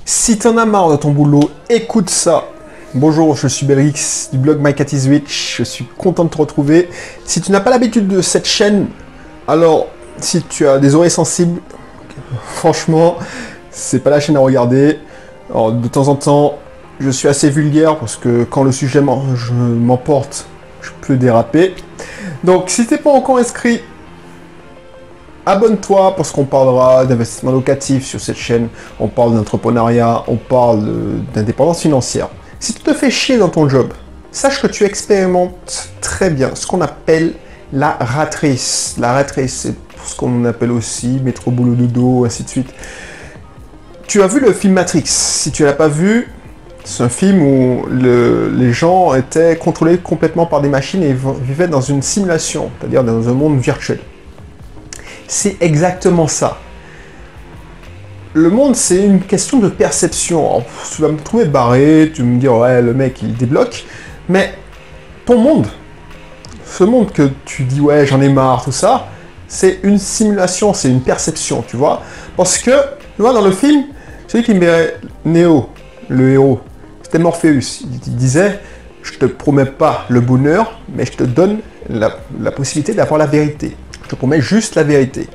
Si t'en as marre de ton boulot, écoute ça. Bonjour, je suis Bérix du blog My Cat is Witch. Je suis content de te retrouver. Si tu n'as pas l'habitude de cette chaîne, alors si tu as des oreilles sensibles, franchement, c'est pas la chaîne à regarder. Alors, de temps en temps, je suis assez vulgaire parce que quand le sujet m'emporte, je peux déraper. Donc, si t'es pas encore inscrit, abonne-toi parce qu'on parlera d'investissement locatif sur cette chaîne, on parle d'entrepreneuriat, on parle d'indépendance financière. Si tu te fais chier dans ton job, sache que tu expérimentes très bien ce qu'on appelle la rat race. La rat race, c'est ce qu'on appelle aussi métro boulot dodo, ainsi de suite. Tu as vu le film Matrix? Si tu l'as pas vu, c'est un film où les gens étaient contrôlés complètement par des machines et vivaient dans une simulation, c'est-à-dire dans un monde virtuel. C'est exactement ça. Le monde, c'est une question de perception. Alors, tu vas me trouver barré, tu vas me dire, ouais, le mec, il débloque. Mais ton monde, ce monde que tu dis, ouais, j'en ai marre, tout ça, c'est une simulation, c'est une perception, tu vois. Parce que, tu vois, dans le film, celui qui met Neo, le héros, c'était Morpheus. Il disait, je te promets pas le bonheur, mais je te donne la possibilité d'avoir la vérité. Je te promets juste la vérité.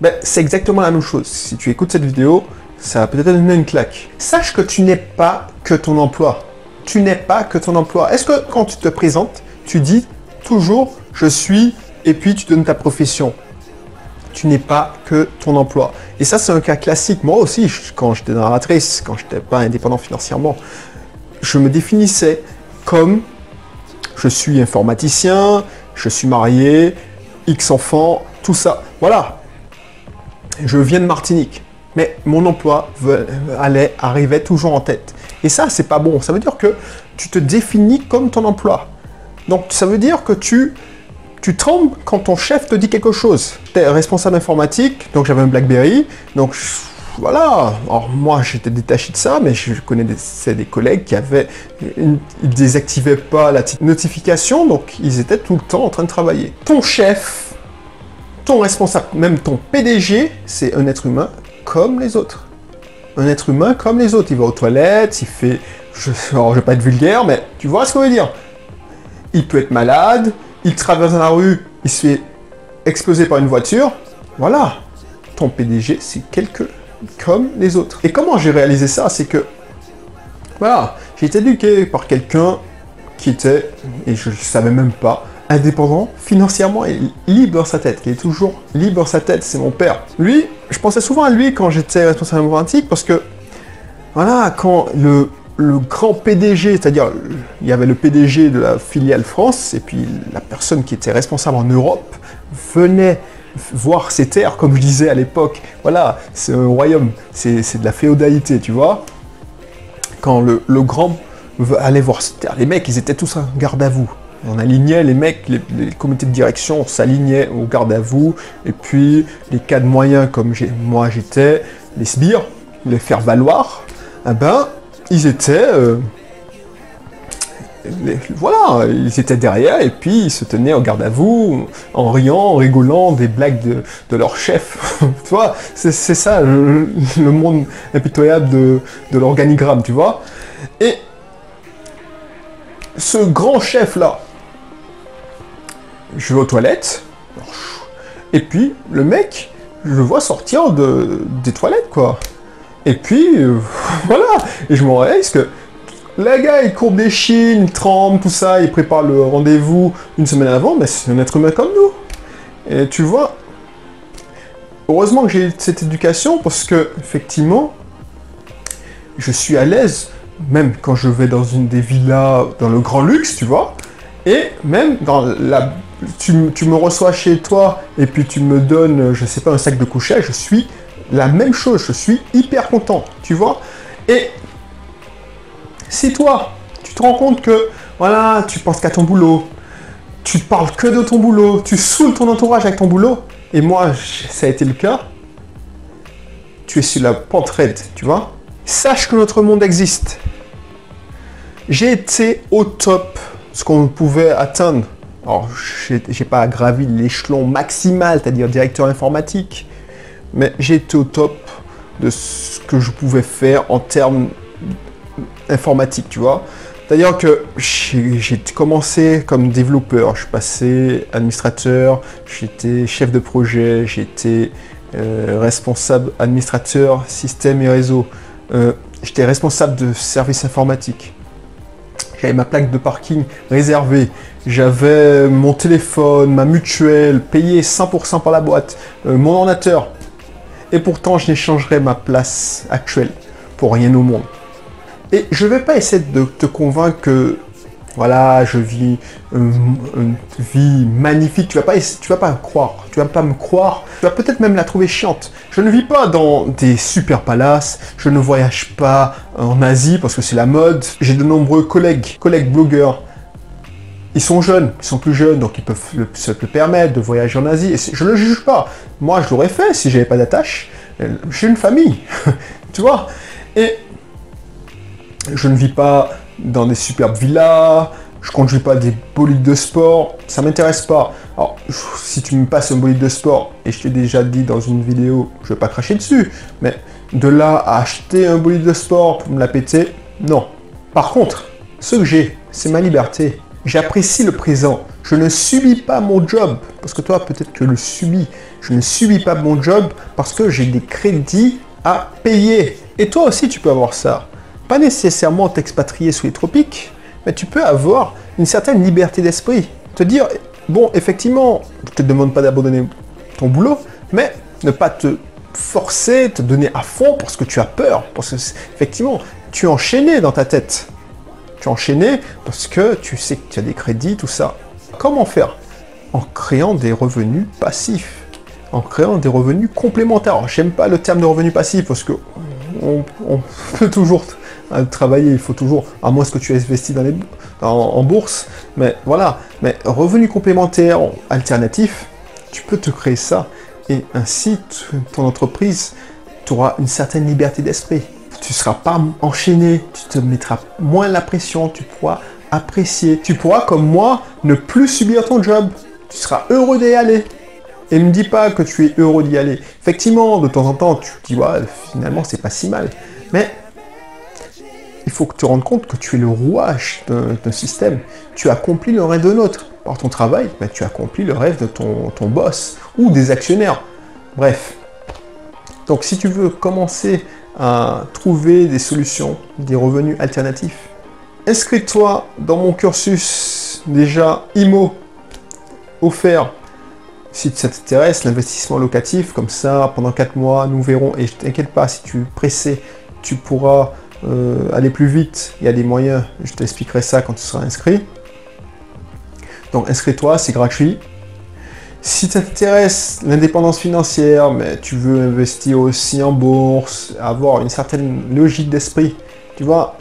Ben, c'est exactement la même chose. Si tu écoutes cette vidéo, ça va peut-être te donner une claque. Sache que tu n'es pas que ton emploi. Tu n'es pas que ton emploi. Est-ce que quand tu te présentes, tu dis toujours « je suis » et puis tu donnes ta profession? Tu n'es pas que ton emploi. Et ça, c'est un cas classique. Moi aussi, quand j'étais dans la matrice, quand je n'étais pas indépendant financièrement, je me définissais comme « je suis informaticien, je suis marié », X enfants, tout ça. Voilà. Je viens de Martinique. Mais mon emploi arrivait toujours en tête. Et ça, c'est pas bon. Ça veut dire que tu te définis comme ton emploi. Donc, ça veut dire que tu trembles quand ton chef te dit quelque chose. J'étais responsable informatique, donc j'avais un BlackBerry. Donc, voilà. Alors, moi, j'étais détaché de ça, mais je connaissais des collègues qui avaient... Ils désactivaient pas la petite notification, donc ils étaient tout le temps en train de travailler. Ton chef, ton responsable, même ton PDG, c'est un être humain comme les autres. Un être humain comme les autres. Il va aux toilettes, il fait... Alors, je vais pas être vulgaire, mais tu vois ce que je veux dire. Il peut être malade, il traverse dans la rue, il se fait exploser par une voiture. Voilà. Ton PDG, c'est comme les autres. Et comment j'ai réalisé ça? C'est que, voilà, j'ai été éduqué par quelqu'un qui était, et je ne savais même pas, indépendant financièrement et libre dans sa tête, qui est toujours libre dans sa tête, c'est mon père. Lui, je pensais souvent à lui quand j'étais responsable informatique, parce que, voilà, quand le grand PDG, c'est-à-dire, il y avait le PDG de la filiale France, et puis la personne qui était responsable en Europe, venait voir ces terres, comme je disais à l'époque, voilà, c'est un royaume, c'est de la féodalité, tu vois. Quand le grand allait voir ces terres, les mecs, ils étaient tous en garde à vous. On alignait les mecs, les comités de direction s'alignaient au garde à vous, et puis les cadres moyens, comme moi j'étais, les sbires, les faire valoir, eh ben, ils étaient... voilà, ils étaient derrière et puis ils se tenaient au garde à vous en riant, en rigolant des blagues de leur chef. Tu vois, c'est ça le monde impitoyable de l'organigramme, tu vois. Et ce grand chef là, je vais aux toilettes et puis le mec, je le vois sortir des toilettes quoi. Et puis voilà, et je me réalise que le gars, il courbe des chines, il tremble, tout ça, il prépare le rendez-vous une semaine avant, mais c'est un être humain comme nous. Et tu vois, heureusement que j'ai eu cette éducation, parce que, effectivement, je suis à l'aise, même quand je vais dans une des villas, dans le grand luxe, tu vois, et même dans la... Tu me reçois chez toi, et puis tu me donnes, je sais pas, un sac de couchage, je suis la même chose, je suis hyper content, tu vois. Et... si toi, tu te rends compte que, voilà, tu penses qu'à ton boulot, tu parles que de ton boulot, tu saoules ton entourage avec ton boulot, et moi, ça a été le cas, tu es sur la pente raide, tu vois. Sache que notre monde existe. J'ai été au top, ce qu'on pouvait atteindre. Alors, j'ai pas gravi l'échelon maximal, c'est-à-dire directeur informatique, mais j'ai été au top de ce que je pouvais faire en termes informatiques, tu vois. C'est-à-dire que j'ai commencé comme développeur, je suis passé administrateur, j'étais chef de projet, j'étais responsable administrateur système et réseau, j'étais responsable de service informatique. J'avais ma plaque de parking réservée, j'avais mon téléphone, ma mutuelle, payé 100% par la boîte, mon ordinateur. Et pourtant, je n'échangerais ma place actuelle pour rien au monde. Et je ne vais pas essayer de te convaincre que, voilà, je vis une vie magnifique. Tu vas pas me croire. Tu vas pas me croire. Tu vas peut-être même la trouver chiante. Je ne vis pas dans des super palaces. Je ne voyage pas en Asie parce que c'est la mode. J'ai de nombreux collègues blogueurs. Ils sont jeunes, ils sont plus jeunes, donc ils peuvent se le permettre de voyager en Asie. Et je ne le juge pas. Moi, je l'aurais fait si j'avais pas d'attache. J'ai une famille, tu vois. Et je ne vis pas dans des superbes villas, je ne conduis pas des bolides de sport, ça ne m'intéresse pas. Alors, si tu me passes un bolide de sport, et je t'ai déjà dit dans une vidéo, je ne vais pas cracher dessus, mais de là à acheter un bolide de sport pour me la péter, non. Par contre, ce que j'ai, c'est ma liberté. J'apprécie le présent. Je ne subis pas mon job, parce que toi, peut-être que tu le subis. Je ne subis pas mon job parce que j'ai des crédits à payer. Et toi aussi, tu peux avoir ça. Pas nécessairement t'expatrier sous les tropiques, mais tu peux avoir une certaine liberté d'esprit. Te dire, bon, effectivement, je ne te demande pas d'abandonner ton boulot, mais ne pas te forcer, te donner à fond parce que tu as peur. Parce que, effectivement, tu es enchaîné dans ta tête. Tu es enchaîné parce que tu sais que tu as des crédits, tout ça. Comment faire? En créant des revenus passifs. En créant des revenus complémentaires. Alors, j'aime pas le terme de revenu passif parce que on peut toujours travailler, il faut toujours, à moins que tu aies investi en bourse, mais voilà, mais revenus complémentaires, alternatifs, tu peux te créer ça, et ainsi, ton entreprise, tu auras une certaine liberté d'esprit. Tu ne seras pas enchaîné, tu te mettras moins la pression, tu pourras apprécier, tu pourras, comme moi, ne plus subir ton job, tu seras heureux d'y aller. Et ne me dis pas que tu es heureux d'y aller. Effectivement, de temps en temps, tu te dis, ouais, finalement, c'est pas si mal. Mais il faut que tu te rendes compte que tu es le rouage d'un système. Tu accomplis le rêve d'un autre. Par ton travail, ben, tu accomplis le rêve de ton boss ou des actionnaires. Bref. Donc, si tu veux commencer à trouver des solutions, des revenus alternatifs, inscris-toi dans mon cursus déjà IMO offert. Si ça t'intéresse, l'investissement locatif, comme ça, pendant 4 mois, nous verrons. Et je t'inquiète pas, si tu es pressé, tu pourras aller plus vite. Il y a des moyens, je t'expliquerai ça quand tu seras inscrit. Donc inscris-toi, c'est gratuit. Si ça t'intéresse l'indépendance financière, mais tu veux investir aussi en bourse, avoir une certaine logique d'esprit, tu vois,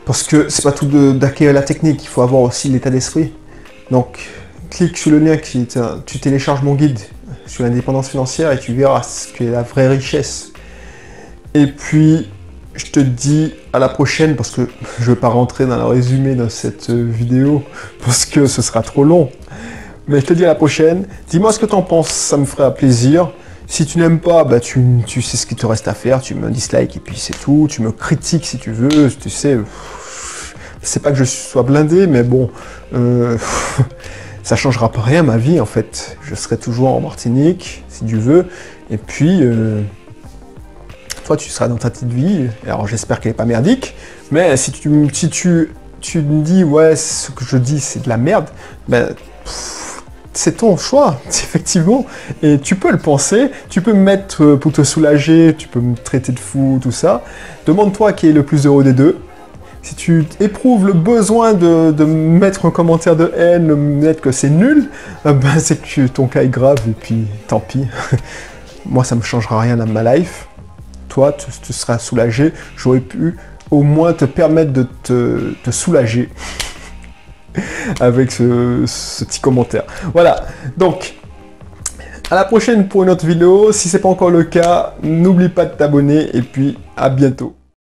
parce que c'est pas tout d'acquérir la technique, il faut avoir aussi l'état d'esprit. Donc, clique sur le lien, tu télécharges mon guide sur l'indépendance financière et tu verras ce qu'est la vraie richesse. Et puis, je te dis à la prochaine parce que je ne vais pas rentrer dans le résumé de cette vidéo parce que ce sera trop long. Mais je te dis à la prochaine. Dis-moi ce que tu en penses, ça me ferait plaisir. Si tu n'aimes pas, bah tu sais ce qu'il te reste à faire. Tu me dislike et puis c'est tout. Tu me critiques si tu veux. Tu sais, c'est pas que je sois blindé, mais bon, ça changera pas rien à ma vie en fait. Je serai toujours en Martinique, si tu veux. Et puis, toi, tu seras dans ta petite vie. Alors, j'espère qu'elle n'est pas merdique. Mais si tu me dis, ouais, ce que je dis, c'est de la merde, ben, c'est ton choix, effectivement. Et tu peux le penser. Tu peux me mettre pour te soulager. Tu peux me traiter de fou, tout ça. Demande-toi qui est le plus heureux des deux. Si tu éprouves le besoin de mettre un commentaire de haine, de mettre que c'est nul, ben, c'est que ton cas est grave. Et puis, tant pis. Moi, ça ne me changera rien dans ma life. Toi, tu seras soulagé. J'aurais pu au moins te permettre de te soulager avec ce petit commentaire. Voilà, donc, à la prochaine pour une autre vidéo. Si ce n'est pas encore le cas, n'oublie pas de t'abonner et puis à bientôt.